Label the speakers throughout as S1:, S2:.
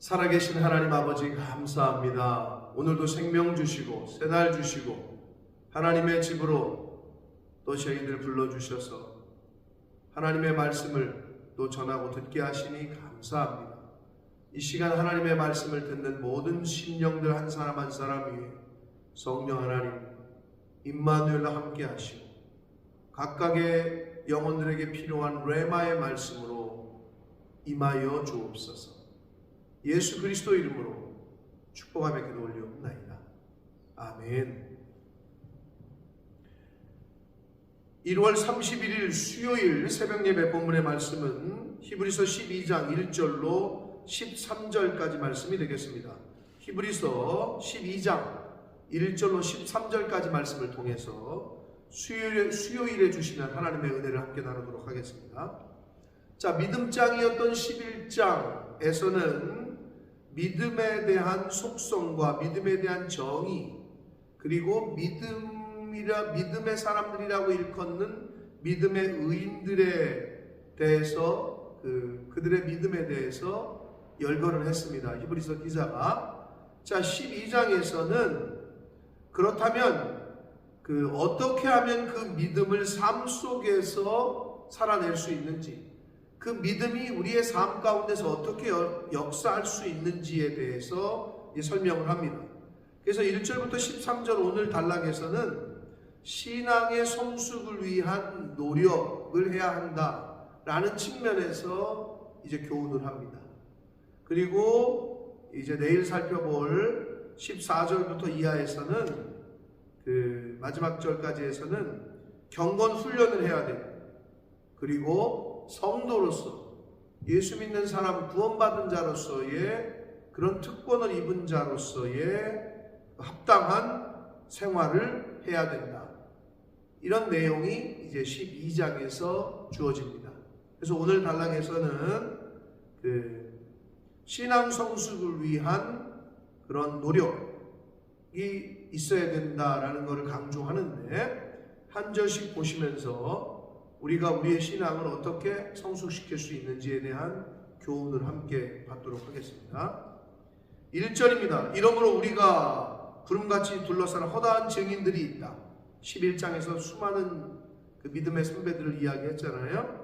S1: 살아계신 하나님 아버지 감사합니다. 오늘도 생명 주시고 새날 주시고 하나님의 집으로 또 저희들 불러주셔서 하나님의 말씀을 또 전하고 듣게 하시니 감사합니다. 이 시간 하나님의 말씀을 듣는 모든 심령들 한 사람 한 사람 위에 성령 하나님 임마누엘과 함께 하시고 각각의 영혼들에게 필요한 레마의 말씀으로 임하여 주옵소서. 예수 그리스도 이름으로 축복하며 기도 올리옵나이다. 아멘. 1월 31일 수요일 새벽 예배 본문의 말씀은 히브리서 12장 1절로 13절까지 말씀이 되겠습니다. 히브리서 12장 1절로 13절까지 말씀을 통해서 수요일에 주시는 하나님의 은혜를 함께 나누도록 하겠습니다. 자, 믿음장이었던 11장에서는 믿음에 대한 속성과 믿음에 대한 정의, 그리고 믿음의 사람들이라고 일컫는 믿음의 의인들에 대해서 그들의 믿음에 대해서 열거를 했습니다. 히브리서 기자가. 자, 12장에서는 그렇다면 어떻게 하면 그 믿음을 삶 속에서 살아낼 수 있는지, 그 믿음이 우리의 삶 가운데서 어떻게 역사할 수 있는지에 대해서 설명을 합니다. 그래서 1절부터 13절 오늘 단락에서는 신앙의 성숙을 위한 노력을 해야 한다라는 측면에서 이제 교훈을 합니다. 그리고 이제 내일 살펴볼 14절부터 이하에서는 마지막 절까지에서는 경건 훈련을 해야 돼요. 그리고 성도로서 예수 믿는 사람, 구원받은 자로서의 그런 특권을 입은 자로서의 합당한 생활을 해야 된다. 이런 내용이 이제 12장에서 주어집니다. 그래서 오늘 단락에서는 신앙 성숙을 위한 그런 노력이 있어야 된다라는 것을 강조하는데, 한 절씩 보시면서 우리가 우리의 신앙을 어떻게 성숙시킬 수 있는지에 대한 교훈을 함께 받도록 하겠습니다. 1절입니다. 이러므로 우리가 구름같이 둘러싼 허다한 증인들이 있다. 11장에서 수많은 믿음의 선배들을 이야기했잖아요.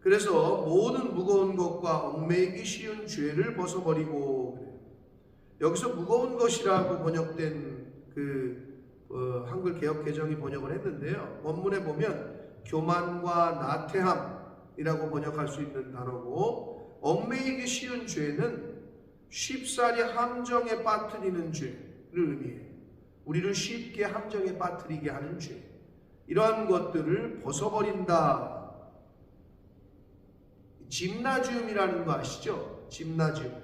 S1: 그래서 모든 무거운 것과 얽매이기 쉬운 죄를 벗어버리고 그래요. 여기서 무거운 것이라고 번역된 한글 개역 개정이 번역을 했는데요. 원문에 보면 교만과 나태함이라고 번역할 수 있는 단어고, 얽매이기 쉬운 죄는 쉽사리 함정에 빠뜨리는 죄를 의미해요. 우리를 쉽게 함정에 빠뜨리게 하는 죄, 이러한 것들을 벗어버린다. 짐나지움이라는 거 아시죠? 짐나지움.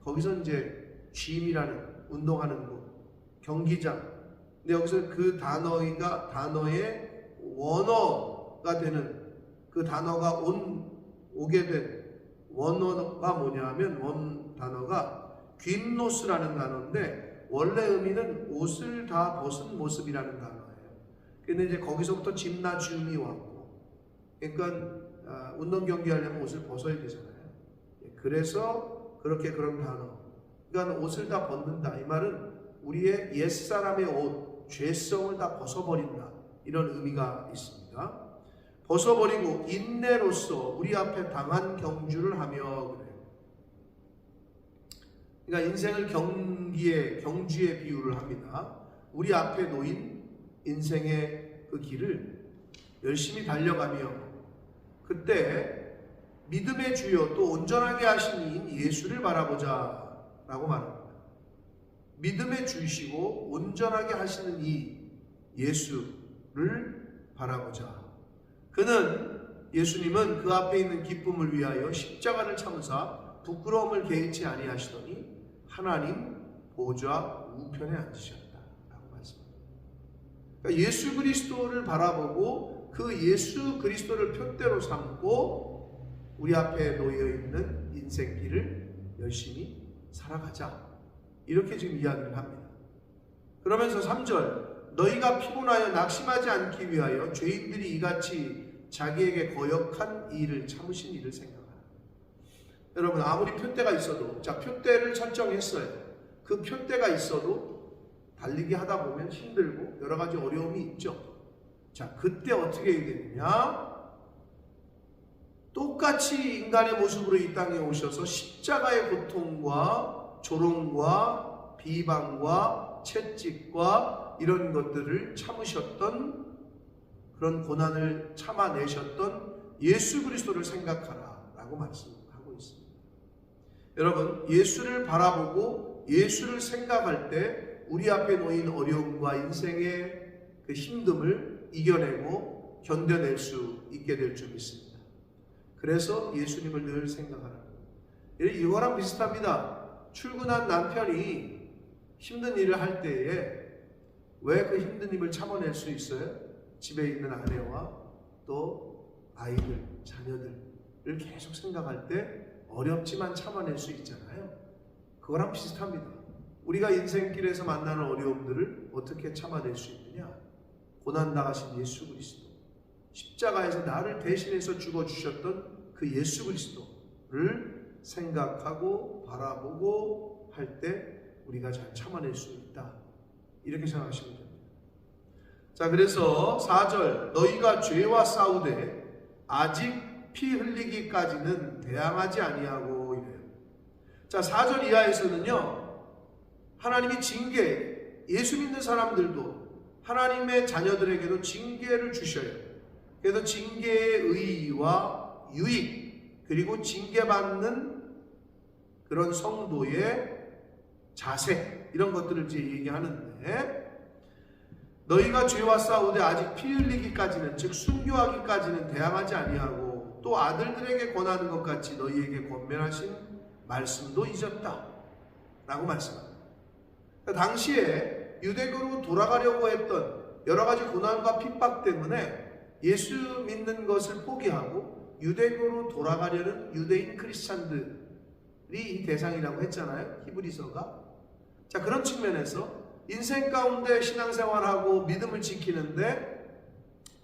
S1: 거기서 이제 짐이라는 운동하는 곳, 경기장. 근데 여기서 그 단어의 원어가 되는 그 단어가 오게 된 원어가 뭐냐 하면, 원 단어가 귐노스라는 단어인데 원래 의미는 옷을 다 벗은 모습이라는 단어예요. 근데 이제 거기서부터 짐나지움이 왔고, 그러니까 운동 경기 하려면 옷을 벗어야 되잖아요. 그래서 그런 단어. 그러니까 옷을 다 벗는다. 이 말은 우리의 옛사람의 옷, 죄성을 다 벗어버린다. 이런 의미가 있습니다. 벗어버리고 인내로서 우리 앞에 당한 경주를 하며 그래요. 그러니까 인생을 경주에 비유를 합니다. 우리 앞에 놓인 인생의 그 길을 열심히 달려가며, 그때 믿음의 주여 또 온전하게 하신 이인 예수를 바라보자 라고 말합니다. 믿음의 주이시고 온전하게 하시는 이 예수를 바라보자. 예수님은 그 앞에 있는 기쁨을 위하여 십자가를 참으사 부끄러움을 개의치 아니하시더니 하나님 보좌 우편에 앉으셨다 라고 말씀합니다. 그러니까 예수 그리스도를 바라보고 그 예수 그리스도를 표대로 삼고 우리 앞에 놓여있는 인생길을 열심히 살아가자, 이렇게 지금 이야기를 합니다. 그러면서 3절, 너희가 피곤하여 낙심하지 않기 위하여 죄인들이 이같이 자기에게 거역한 일을 참으신 일을 생각하라. 여러분 아무리 표대가 있어도, 자 표대를 설정했어요. 그 표대가 있어도 달리기 하다 보면 힘들고 여러 가지 어려움이 있죠. 자 그때 어떻게 해야 되느냐? 똑같이 인간의 모습으로 이 땅에 오셔서 십자가의 고통과 조롱과 비방과 채찍과 이런 것들을 참으셨던, 그런 고난을 참아내셨던 예수 그리스도를 생각하라 라고 말씀하고 있습니다. 여러분 예수를 바라보고 예수를 생각할 때 우리 앞에 놓인 어려움과 인생의 그 힘듦을 이겨내고 견뎌낼 수 있게 될 줄 믿습니다. 그래서 예수님을 늘 생각하라. 이거랑 비슷합니다. 출근한 남편이 힘든 일을 할 때에 왜 그 힘든 일을 참아낼 수 있어요? 집에 있는 아내와 또 아이들, 자녀들을 계속 생각할 때 어렵지만 참아낼 수 있잖아요. 그거랑 비슷합니다. 우리가 인생길에서 만나는 어려움들을 어떻게 참아낼 수 있느냐? 고난당하신 예수 그리스도, 십자가에서 나를 대신해서 죽어주셨던 그 예수 그리스도를 생각하고 바라보고 할 때 우리가 잘 참아낼 수 있다, 이렇게 생각하시면 됩니다. 자 그래서 4절, 너희가 죄와 싸우되 아직 피 흘리기까지는 대항하지 아니하고 이래요. 자 4절 이하에서는요, 하나님이 징계, 예수 믿는 사람들도 하나님의 자녀들에게도 징계를 주셔요. 그래서 징계의 의의와 유익, 그리고 징계받는 그런 성도의 자세, 이런 것들을 이제 얘기하는데, 너희가 죄와 싸우되 아직 피 흘리기까지는, 즉 순교하기까지는 대항하지 아니하고 또 아들들에게 권하는 것 같이 너희에게 권면하신 말씀도 잊었다 라고 말씀합니다. 당시에 유대교로 돌아가려고 했던 여러 가지 고난과 핍박 때문에 예수 믿는 것을 포기하고 유대교로 돌아가려는 유대인 크리스찬들이 이 대상이라고 했잖아요, 히브리서가. 자 그런 측면에서 인생 가운데 신앙생활하고 믿음을 지키는데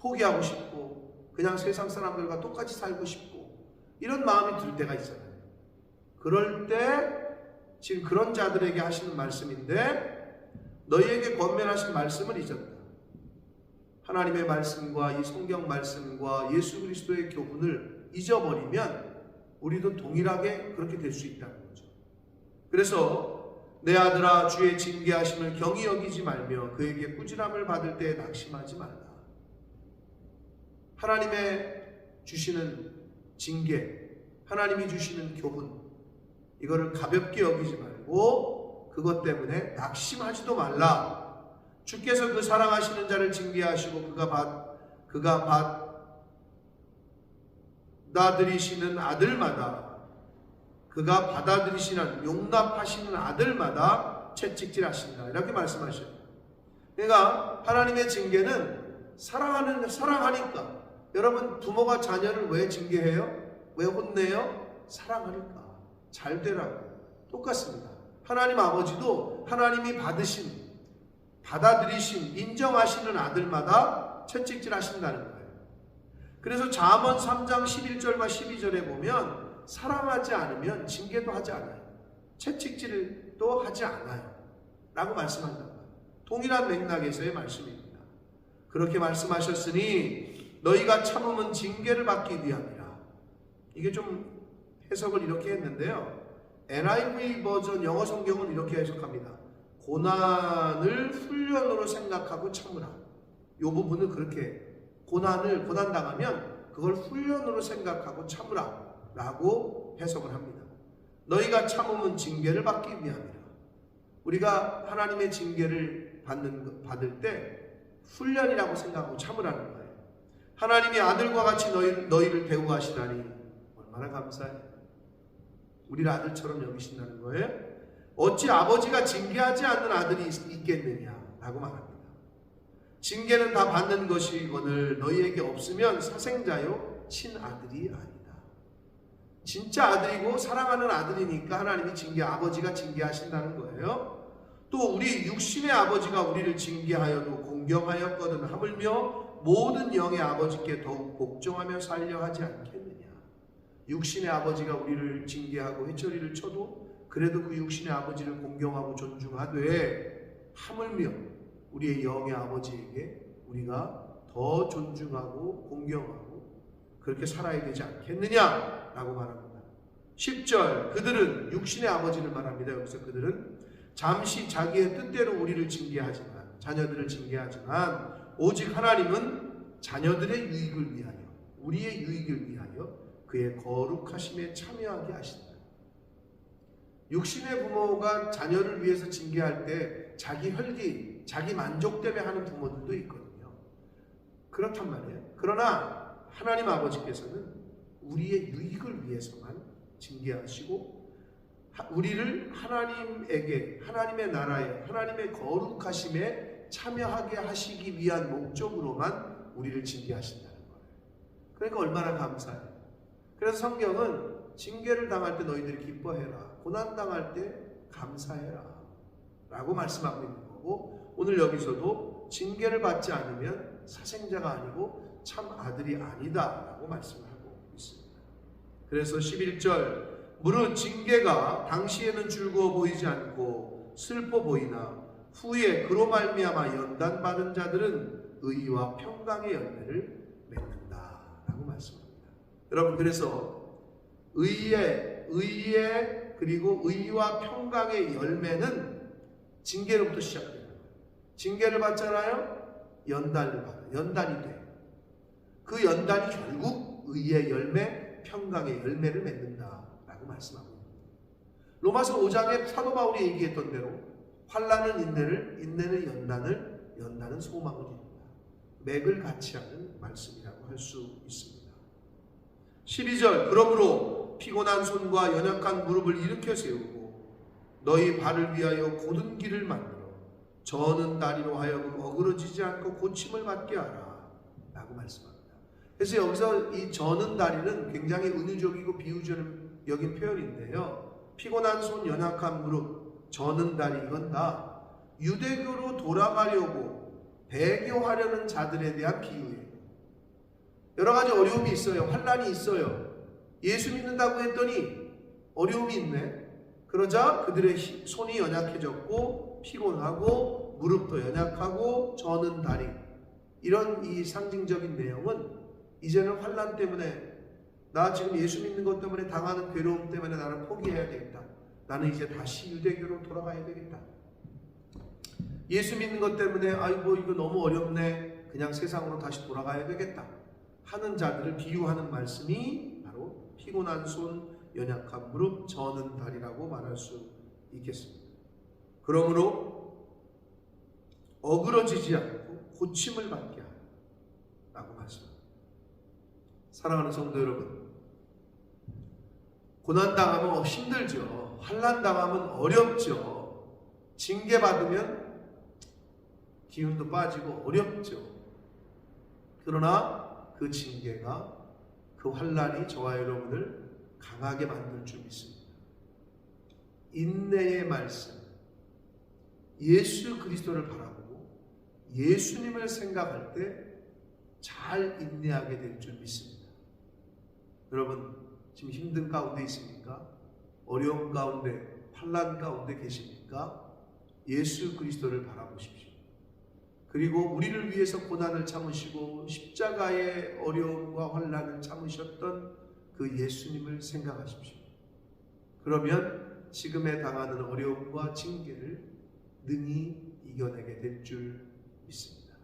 S1: 포기하고 싶고 그냥 세상 사람들과 똑같이 살고 싶고 이런 마음이 들 때가 있잖아요. 그럴 때 지금 그런 자들에게 하시는 말씀인데, 너희에게 권면하신 말씀을 잊었다. 하나님의 말씀과 이 성경 말씀과 예수 그리스도의 교훈을 잊어버리면 우리도 동일하게 그렇게 될 수 있다는 거죠. 그래서 내 아들아 주의 징계하심을 경히 여기지 말며 그에게 꾸지람을 받을 때에 낙심하지 말라. 하나님의 주시는 징계, 하나님이 주시는 교훈, 이거를 가볍게 여기지 말고 그것 때문에 낙심하지도 말라. 주께서 그 사랑하시는 자를 징계하시고 그가 받아들이시는 아들마다, 그가 받아들이시는 용납하시는 아들마다 채찍질하신다, 이렇게 말씀하셔요. 그러니까 하나님의 징계는 사랑하니까. 여러분 부모가 자녀를 왜 징계해요? 왜 혼내요? 사랑하니까. 잘 되라고. 똑같습니다. 하나님 아버지도 하나님이 받아들이신, 인정하시는 아들마다 채찍질 하신다는 거예요. 그래서 잠언 3장 11절과 12절에 보면 사랑하지 않으면 징계도 하지 않아요. 채찍질도 하지 않아요 라고 말씀한다. 동일한 맥락에서의 말씀입니다. 그렇게 말씀하셨으니 너희가 참음은 징계를 받기 위함이라. 이게 좀 해석을 이렇게 했는데요, NIV 버전 영어 성경은 이렇게 해석합니다. 고난을 훈련으로 생각하고 참으라. 이 부분은 그렇게, 고난 당하면 그걸 훈련으로 생각하고 참으라 라고 해석을 합니다. 너희가 참음은 징계를 받기 위함이라. 우리가 하나님의 징계를 받을 때 훈련이라고 생각하고 참으라는 거예요. 하나님이 아들과 같이 너희를 대우하시다니 얼마나 감사해요. 우리를 아들처럼 여기신다는 거예요. 어찌 아버지가 징계하지 않는 아들이 있겠느냐 라고 말합니다. 징계는 다 받는 것이거늘 너희에게 없으면 사생자요 친아들이 아니다. 진짜 아들이고 사랑하는 아들이니까 하나님이 아버지가 징계하신다는 거예요. 또 우리 육신의 아버지가 우리를 징계하여도 공경하였거든 하물며 모든 영의 아버지께 더욱 복종하며 살려 하지 않겠느냐. 육신의 아버지가 우리를 징계하고 회초리를 쳐도 그래도 그 육신의 아버지를 공경하고 존중하되 하물며 우리의 영의 아버지에게 우리가 더 존중하고 공경하고 그렇게 살아야 되지 않겠느냐라고 말합니다. 10절 그들은 육신의 아버지를 말합니다. 여기서 그들은 잠시 자기의 뜻대로 우리를 징계하지만 자녀들을 징계하지만 오직 하나님은 자녀들의 유익을 위하여 우리의 유익을 위하여 그의 거룩하심에 참여하게 하신다. 육신의 부모가 자녀를 위해서 징계할 때 자기 혈기, 자기 만족 때문에 하는 부모들도 있거든요. 그렇단 말이에요. 그러나 하나님 아버지께서는 우리의 유익을 위해서만 징계하시고 우리를 하나님에게 하나님의 나라에 하나님의 거룩하심에 참여하게 하시기 위한 목적으로만 우리를 징계하신다는 거예요. 그러니까 얼마나 감사해요. 그래서 성경은 징계를 당할 때 너희들이 기뻐해라. 고난당할 때 감사해라. 라고 말씀하고 있는 거고 오늘 여기서도 징계를 받지 않으면 사생자가 아니고 참 아들이 아니다. 라고 말씀을 하고 있습니다. 그래서 11절 무릇 징계가 당시에는 즐거워 보이지 않고 슬퍼 보이나 후에 그로 말미암아 연단받은 자들은 의와 평강의 열매를 맺는다. 라고 말씀합니다. 여러분 그래서 의의 그리고 의와 평강의 열매는 징계로부터 시작돼요. 징계를 받잖아요. 연단을 받아요. 연단이 돼요. 그 연단이 결국 의의 열매, 평강의 열매를 맺는다라고 말씀하고 있습니다. 로마서 5장에 사도 바울이 얘기했던 대로 환난은 인내를, 인내는 연단을, 연단은 소망을 이룬다. 맥을 같이 하는 말씀이라고 할 수 있습니다. 12절 그러므로 피곤한 손과 연약한 무릎을 일으켜 세우고 너희 발을 위하여 곧은 길을 만들어 저는 다리로 하여금 어그러지지 않고 고침을 받게 하라 라고 말씀합니다. 그래서 여기서 이 저는 다리는 굉장히 은유적이고 비유적인 표현인데요. 피곤한 손, 연약한 무릎, 저는 다리 이건 다 유대교로 돌아가려고 배교하려는 자들에 대한 비유예요. 여러 가지 어려움이 있어요. 환난이 있어요. 예수 믿는다고 했더니 어려움이 있네. 그러자 그들의 손이 연약해졌고 피곤하고 무릎도 연약하고 저는 다리 이런 이 상징적인 내용은 이제는 환난 때문에 나 지금 예수 믿는 것 때문에 당하는 괴로움 때문에 나는 포기해야 되겠다. 나는 이제 다시 유대교로 돌아가야 되겠다. 예수 믿는 것 때문에 아이고 이거 너무 어렵네. 그냥 세상으로 다시 돌아가야 되겠다. 하는 자들을 비유하는 말씀이 바로 피곤한 손, 연약한 무릎, 저는 다리라고 말할 수 있겠습니다. 그러므로 어그러지지 않고 고침을 받게 하라 라고 말씀합니다. 사랑하는 성도 여러분, 고난당하면 힘들죠. 환난당하면 어렵죠. 징계받으면 기운도 빠지고 어렵죠. 그러나 그 징계가 그 환난이 저와 여러분을 강하게 만들 줄 믿습니다. 인내의 말씀, 예수 그리스도를 바라보고 예수님을 생각할 때 잘 인내하게 될 줄 믿습니다. 여러분 지금 힘든 가운데 있습니까? 어려움 가운데, 환난 가운데 계십니까? 예수 그리스도를 바라보십시오. 그리고 우리를 위해서 고난을 참으시고 십자가의 어려움과 환난을 참으셨던 그 예수님을 생각하십시오. 그러면 지금에 당하는 어려움과 징계를 능히 이겨내게 될 줄 믿습니다.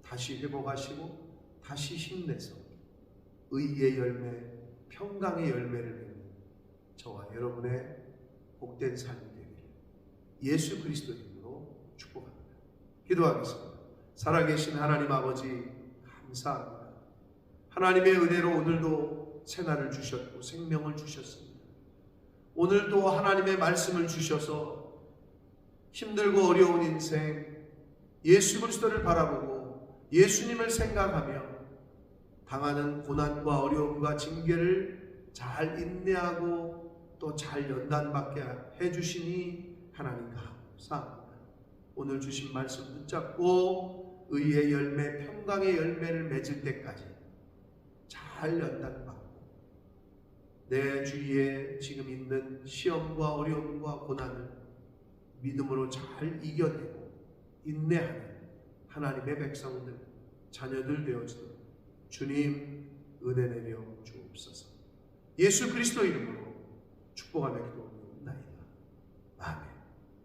S1: 다시 회복하시고 다시 힘내서 의의 열매, 평강의 열매를 맺는 저와 여러분의 복된 삶이 되기를 예수 그리스도 이름으로 축복합니다. 기도하겠습니다. 살아계신 하나님 아버지 감사합니다. 하나님의 은혜로 오늘도 새날을 주셨고 생명을 주셨습니다. 오늘도 하나님의 말씀을 주셔서 힘들고 어려운 인생 예수 그리스도를 바라보고 예수님을 생각하며 당하는 고난과 어려움과 징계를 잘 인내하고 또 잘 연단받게 해주시니 하나님 감사합니다. 오늘 주신 말씀 붙잡고 의의 열매, 평강의 열매를 맺을 때까지 잘 연단받고 내 주위에 지금 있는 시험과 어려움과 고난을 믿음으로 잘 이겨내고 인내하는 하나님의 백성들, 자녀들 되어지도록 주님 은혜 내려 주옵소서. 예수 그리스도 이름으로 축복하며 기도합니다.